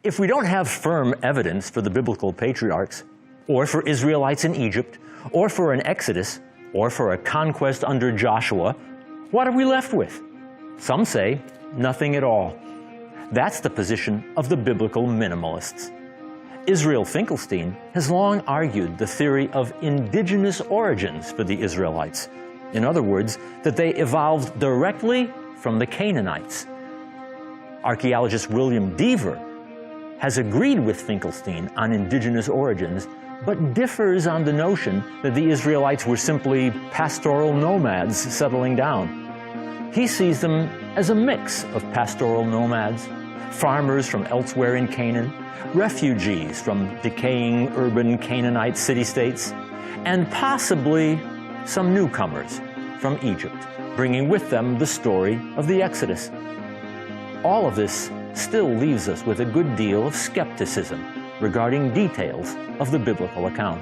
If we don't have firm evidence for the biblical patriarchs, or for Israelites in Egypt, or for an Exodus, or for a conquest under Joshua, what are we left with? Some say nothing at all. That's the position of the biblical minimalists. Israel Finkelstein has long argued the theory of indigenous origins for the Israelites. In other words, that they evolved directly from the Canaanites. Archaeologist William Dever has agreed with Finkelstein on indigenous origins, but differs on the notion that the Israelites were simply pastoral nomads settling down. He sees them as a mix of pastoral nomads, farmers from elsewhere in Canaan, refugees from decaying urban Canaanite city-states, and possibly some newcomers from Egypt, bringing with them the story of the Exodus. All of this still leaves us with a good deal of skepticism regarding details of the biblical account.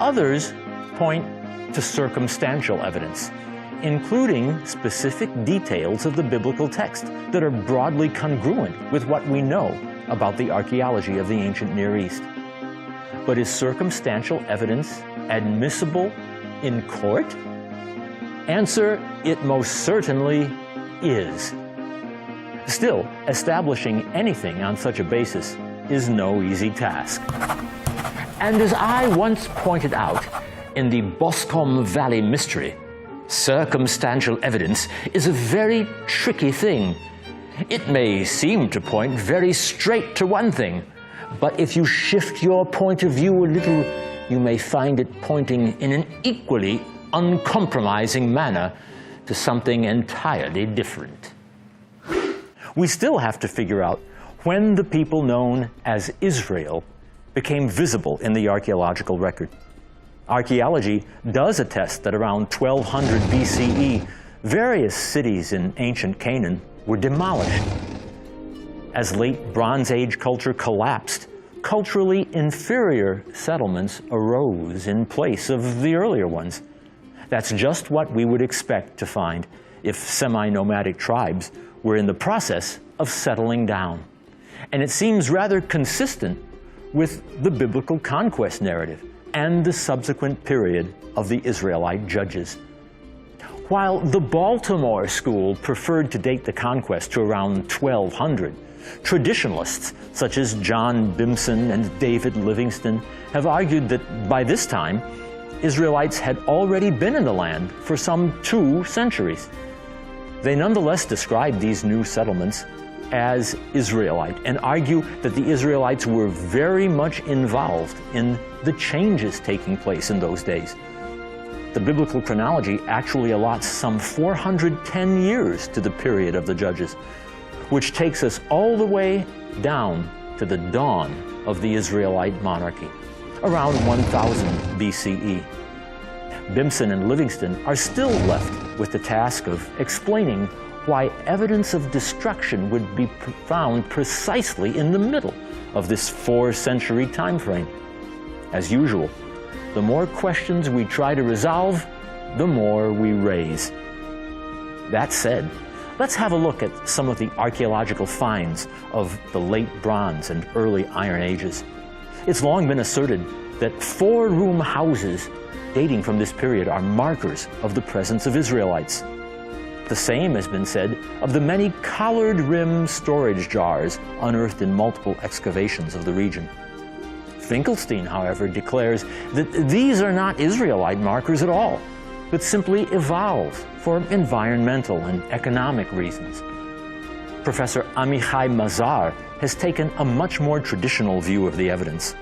Others point to circumstantial evidence, including specific details of the biblical text that are broadly congruent with what we know about the archaeology of the ancient Near East. But is circumstantial evidence admissible in court? Answer, it most certainly is. Still, establishing anything on such a basis is no easy task. And as I once pointed out in the Boscombe Valley Mystery, circumstantial evidence is a very tricky thing. It may seem to point very straight to one thing, but if you shift your point of view a little, you may find it pointing in an equally uncompromising manner to something entirely different. We still have to figure out when the people known as Israel became visible in the archaeological record. Archaeology does attest that around 1200 BCE, various cities in ancient Canaan were demolished. As late Bronze Age culture collapsed, culturally inferior settlements arose in place of the earlier ones. That's just what we would expect to find if semi-nomadic tribes were in the process of settling down. And it seems rather consistent with the biblical conquest narrative and the subsequent period of the Israelite judges. While the Baltimore school preferred to date the conquest to around 1200, traditionalists such as John Bimson and David Livingstone have argued that by this time, Israelites had already been in the land for some 2 centuries. They nonetheless describe these new settlements as Israelite and argue that the Israelites were very much involved in the changes taking place in those days. The biblical chronology actually allots some 410 years to the period of the Judges, which takes us all the way down to the dawn of the Israelite monarchy, around 1000 BCE. Bimson and Livingstone are still left with the task of explaining why evidence of destruction would be found precisely in the middle of this 4-century time frame. As usual, the more questions we try to resolve, the more we raise. That said, let's have a look at some of the archaeological finds of the late Bronze and early Iron Ages. It's long been asserted that 4-room houses dating from this period are markers of the presence of Israelites. The same has been said of the many collard-rim storage jars unearthed in multiple excavations of the region. Finkelstein, however, declares that these are not Israelite markers at all, but simply evolved for environmental and economic reasons. Professor Amichai Mazar has taken a much more traditional view of the evidence.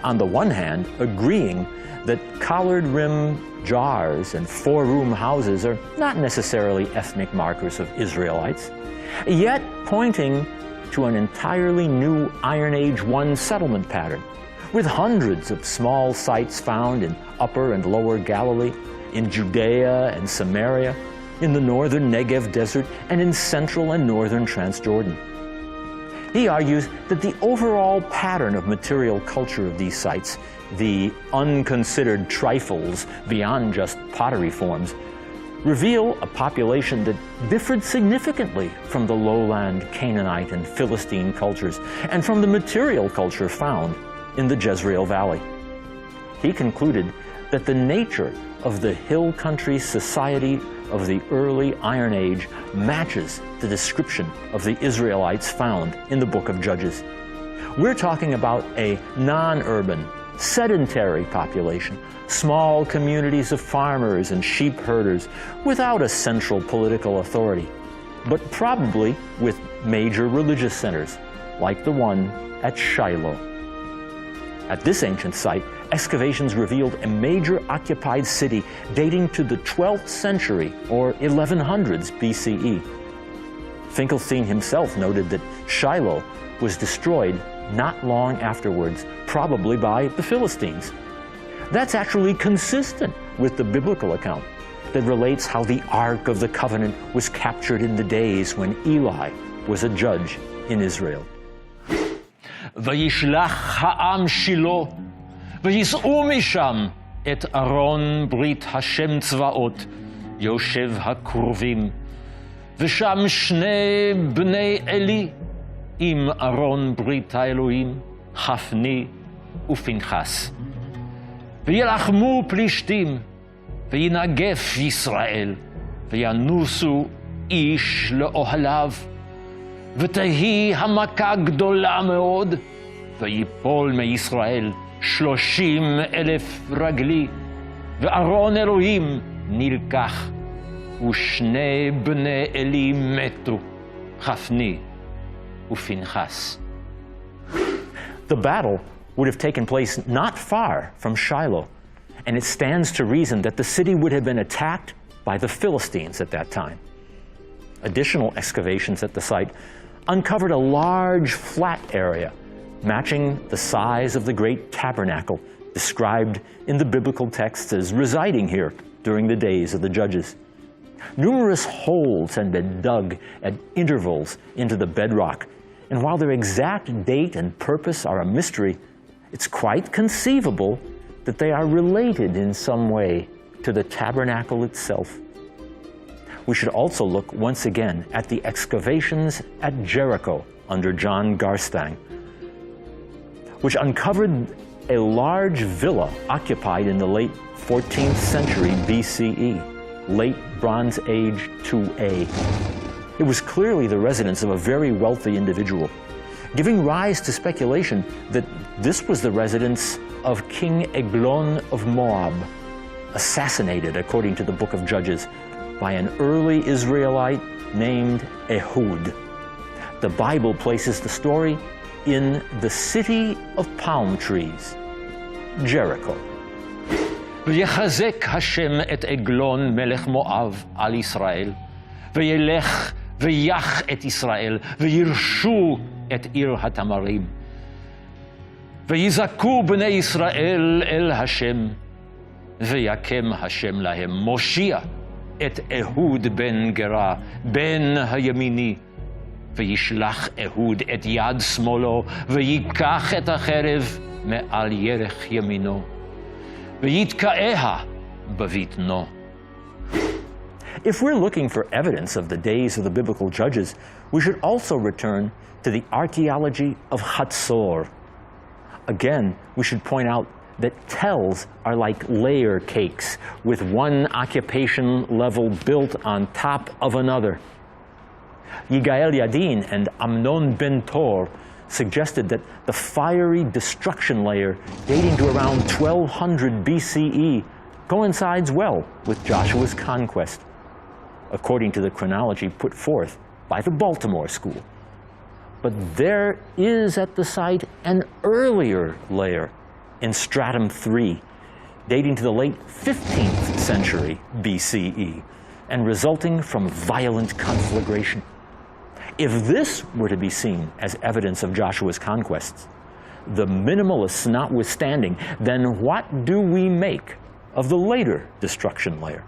On the one hand, agreeing that collard-rim jars and 4-room houses are not necessarily ethnic markers of Israelites, yet pointing to an entirely new Iron Age I settlement pattern, with hundreds of small sites found in Upper and Lower Galilee, in Judea and Samaria, in the northern Negev desert, and in central and northern Transjordan. He argues that the overall pattern of material culture of these sites, the unconsidered trifles beyond just pottery forms, reveal a population that differed significantly from the lowland Canaanite and Philistine cultures and from the material culture found in the Jezreel Valley. He concluded that the nature of the hill country society of the early Iron Age matches the description of the Israelites found in the book of Judges. We're talking about a non-urban, sedentary population, small communities of farmers and sheep herders without a central political authority, but probably with major religious centers, like the one at Shiloh. At this ancient site, excavations revealed a major occupied city dating to the 12th century or 1100s BCE. Finkelstein himself noted that Shiloh was destroyed not long afterwards, probably by the Philistines. That's actually consistent with the biblical account that relates how the Ark of the Covenant was captured in the days when Eli was a judge in Israel. וישלח העם שילה, וייסעו משם את ארון ברית השם צבאות, יושב הכרובים, ושם שני בני עלי, עם ארון ברית האלוהים, חפני ופנחס. וילחמו פלישתים, וינגף ישראל, וינוסו איש לאוהליו, ותהי המכה גדולה מאוד, ויפול מישראל 30,000 רגלי, וארון אלוהים נלקח, ושני בני עלי מתו, חפני ופנחס. The battle would have taken place not far from Shiloh, and it stands to reason that the city would have been attacked by the Philistines at that time. Additional excavations at the site uncovered a large flat area matching the size of the great tabernacle described in the biblical texts as residing here during the days of the judges. Numerous holes had been dug at intervals into the bedrock, and while their exact date and purpose are a mystery, it's quite conceivable that they are related in some way to the tabernacle itself. We should also look once again at the excavations at Jericho under John Garstang, which uncovered a large villa occupied in the late 14th century BCE, late Bronze Age 2A. It was clearly the residence of a very wealthy individual, giving rise to speculation that this was the residence of King Eglon of Moab, assassinated, according to the book of Judges, by an early Israelite named Ehud. The Bible places the story in the city of palm trees, Jericho. ויחזק השם את עגלון מלך מואב על ישראל, וילך ויח את ישראל, וירשו את עיר התמרים. ויזעקו בני ישראל אל השם, ויקם השם להם מושיע את אהוד בן גרה, בן הימיני, וישלח אהוד את יד שמאלו, ויקח את החרב מעל ירך ימינו, ויתקעיה בבטנו. If we're looking for evidence of the days of the biblical judges, we should also return to the archaeology of Hatzor, Again, we should point out that tells are like layer cakes with one occupation level built on top of another. Yigael Yadin and Amnon ben Tor suggested that the fiery destruction layer dating to around 1200 BCE coincides well with Joshua's conquest, according to the chronology put forth by the Baltimore School. But there is at the site an earlier layer in stratum 3, dating to the late 15th century BCE and resulting from violent conflagration. If this were to be seen as evidence of Joshua's conquests, the minimalists notwithstanding, then what do we make of the later destruction layer?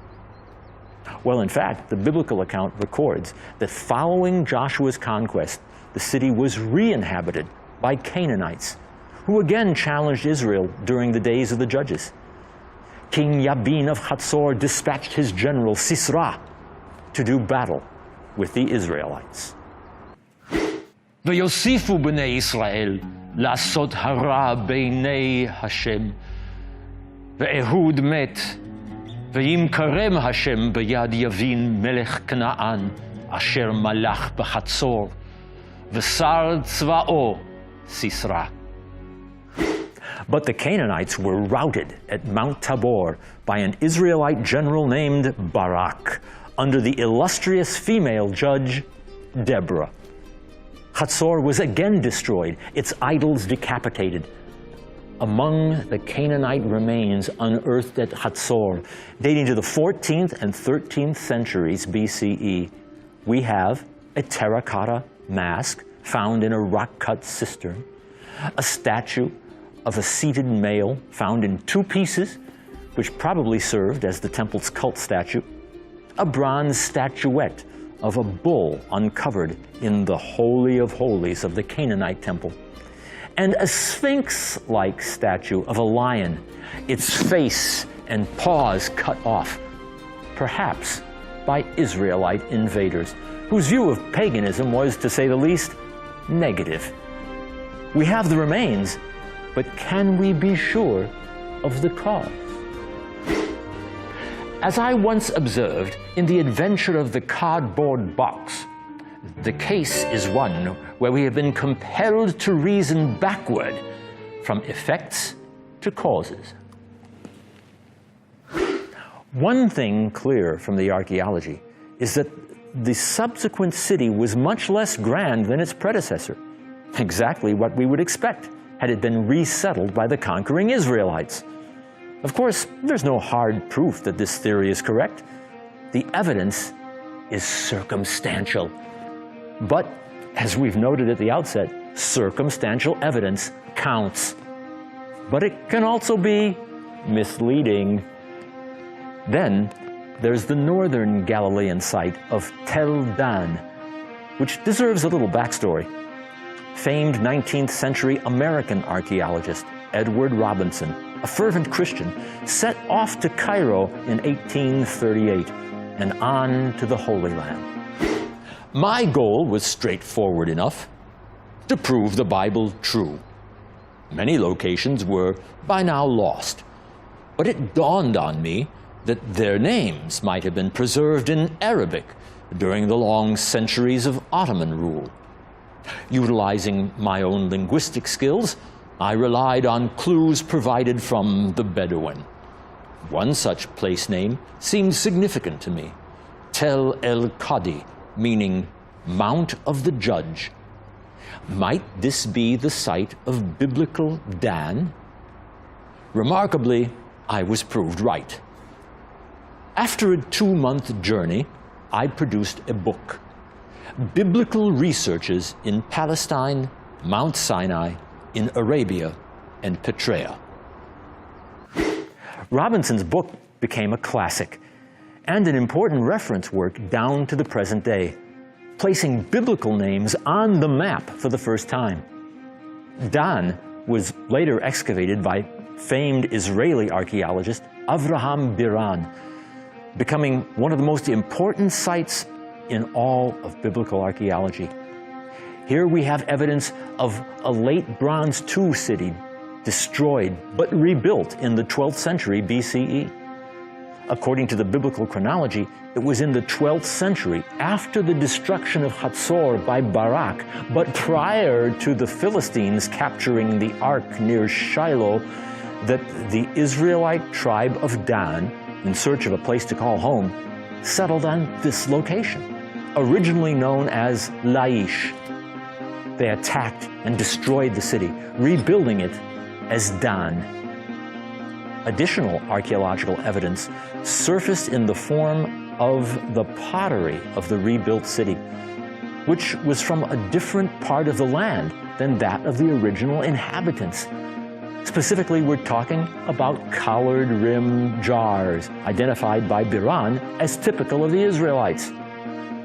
Well, in fact, the biblical account records that following Joshua's conquest, the city was re-inhabited by Canaanites, who again challenged Israel during the days of the judges. King Yabin of Hatzor dispatched his general Sisra to do battle with the Israelites. ויוסיפו בני ישראל לעשות הרע בעיני השם. ואהוד מת, וימכרם השם ביד יבין מלך כנען, אשר מלך בחצור, ושר צבאו סיסרא. But the Canaanites were routed at Mount Tabor by an Israelite general named Barak, under the illustrious female judge, Deborah. Hatzor was again destroyed, its idols decapitated. Among the Canaanite remains unearthed at Hatzor, dating to the 14th and 13th centuries BCE, we have a terracotta mask found in a rock-cut cistern, a statue of a seated male found in 2 pieces, which probably served as the temple's cult statue, a bronze statuette of a bull uncovered in the Holy of Holies of the Canaanite temple, and a sphinx-like statue of a lion, its face and paws cut off, perhaps by Israelite invaders, whose view of paganism was, to say the least, negative. We have the remains, but can we be sure of the cause? As I once observed in The Adventure of the Cardboard Box, the case is one where we have been compelled to reason backward from effects to causes. One thing clear from the archaeology is that the subsequent city was much less grand than its predecessor, exactly what we would expect had it been resettled by the conquering Israelites. Of course, there's no hard proof that this theory is correct. The evidence is circumstantial. But, as we've noted at the outset, circumstantial evidence counts. But it can also be misleading. Then, there's the northern Galilean site of Tel Dan, which deserves a little backstory. Famed 19th century American archaeologist Edward Robinson, a fervent Christian, set off to Cairo in 1838 and on to the Holy Land. My goal was straightforward enough: to prove the Bible true. Many locations were by now lost, but it dawned on me that their names might have been preserved in Arabic during the long centuries of Ottoman rule. Utilizing my own linguistic skills, I relied on clues provided from the Bedouin. One such place name seemed significant to me: Tel el-Qadi, meaning Mount of the Judge. Might this be the site of biblical Dan? Remarkably, I was proved right. After a 2-month journey, I produced a book, Biblical Researches in Palestine, Mount Sinai, in Arabia, and Petraea. Robinson's book became a classic and an important reference work down to the present day, placing biblical names on the map for the first time. Dan was later excavated by famed Israeli archaeologist Avraham Biran, becoming one of the most important sites in all of biblical archaeology. Here we have evidence of a late Bronze II city destroyed but rebuilt in the 12th century BCE. According to the biblical chronology, it was in the 12th century, after the destruction of Hatzor by Barak, but prior to the Philistines capturing the ark near Shiloh, that the Israelite tribe of Dan, in search of a place to call home, settled on this location, originally known as Laish. They attacked and destroyed the city, rebuilding it as Dan. Additional archaeological evidence surfaced in the form of the pottery of the rebuilt city, which was from a different part of the land than that of the original inhabitants. Specifically, we're talking about collared rim jars, identified by Biran as typical of the Israelites.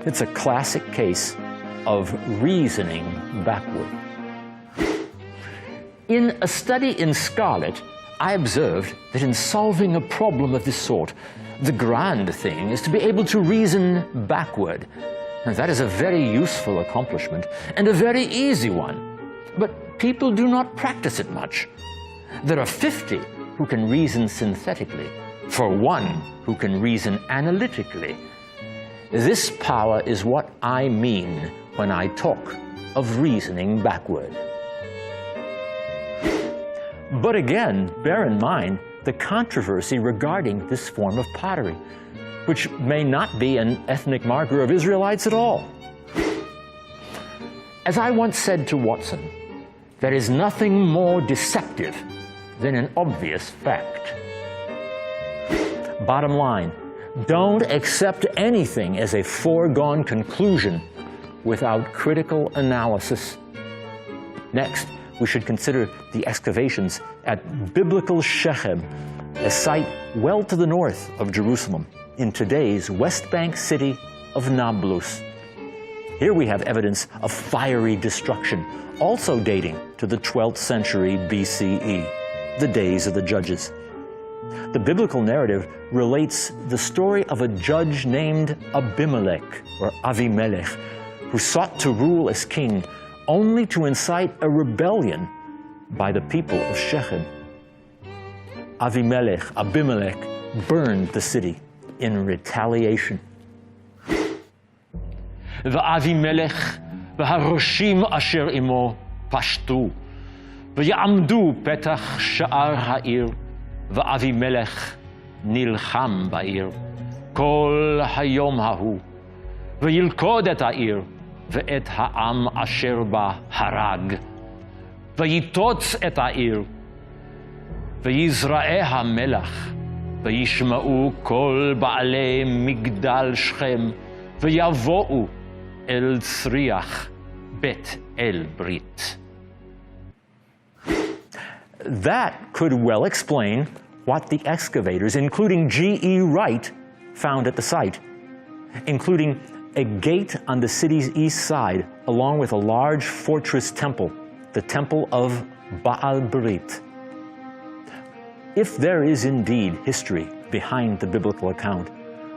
It's a classic case of reasoning backward. In a study in Scarlet, I observed that in solving a problem of this sort, the grand thing is to be able to reason backward. And that is a very useful accomplishment and a very easy one. But people do not practice it much. There are 50 who can reason synthetically, for one who can reason analytically. This power is what I mean when I talk of reasoning backward. But again, bear in mind the controversy regarding this form of pottery, which may not be an ethnic marker of Israelites at all. As I once said to Watson, there is nothing more deceptive than an obvious fact. Bottom line, don't accept anything as a foregone conclusion without critical analysis. Next, we should consider the excavations at biblical Shechem, a site well to the north of Jerusalem, in today's West Bank city of Nablus. Here we have evidence of fiery destruction, also dating to the 12th century BCE, the days of the judges. The biblical narrative relates the story of a judge named Abimelech, or Avimelech, who sought to rule as king only to incite a rebellion by the people of Shechem. Abimelech burned the city in retaliation. ואבימלך והראשים אשר עמו פשטו, ויעמדו פתח שער העיר, ואבימלך נלחם בעיר כל היום ההוא, וילכוד את העיר, ואת העם אשר בה הרג, ויטוץ את העיר, ויזרעי המלח, וישמעו כל בעלי מגדל שכם, ויבואו אל צריח בית אל ברית. That could well explain what the excavators, including G.E. Wright, found at the site, including a gate on the city's east side, along with a large fortress temple, the Temple of Baal Berit. If there is indeed history behind the biblical account,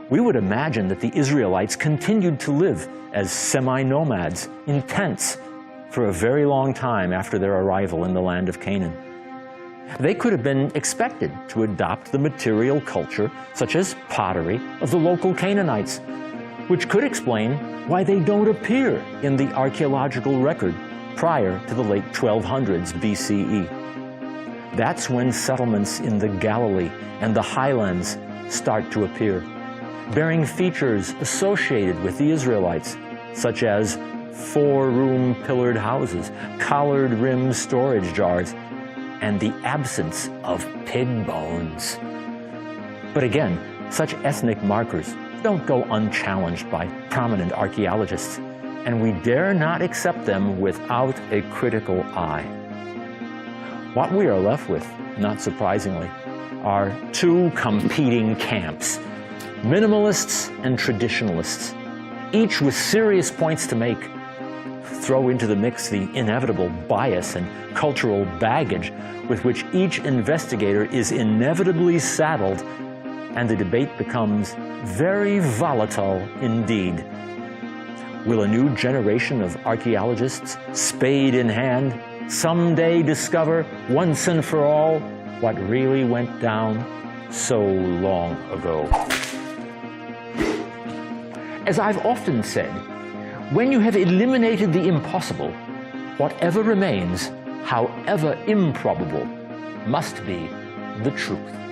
we would imagine that the Israelites continued to live as semi-nomads in tents for a very long time after their arrival in the land of Canaan. They could have been expected to adopt the material culture, such as pottery, of the local Canaanites, which could explain why they don't appear in the archaeological record prior to the late 1200s BCE. That's when settlements in the Galilee and the highlands start to appear, bearing features associated with the Israelites, such as 4-room pillared houses, collard-rimmed storage jars, and the absence of pig bones. But again, such ethnic markers don't go unchallenged by prominent archaeologists, and we dare not accept them without a critical eye. What we are left with, not surprisingly, are two competing camps, minimalists and traditionalists, each with serious points to make. Throw into the mix the inevitable bias and cultural baggage with which each investigator is inevitably saddled, and the debate becomes very volatile indeed. Will a new generation of archaeologists, spade in hand, someday discover once and for all what really went down so long ago. As I've often said, when you have eliminated the impossible, whatever remains, however improbable, must be the truth.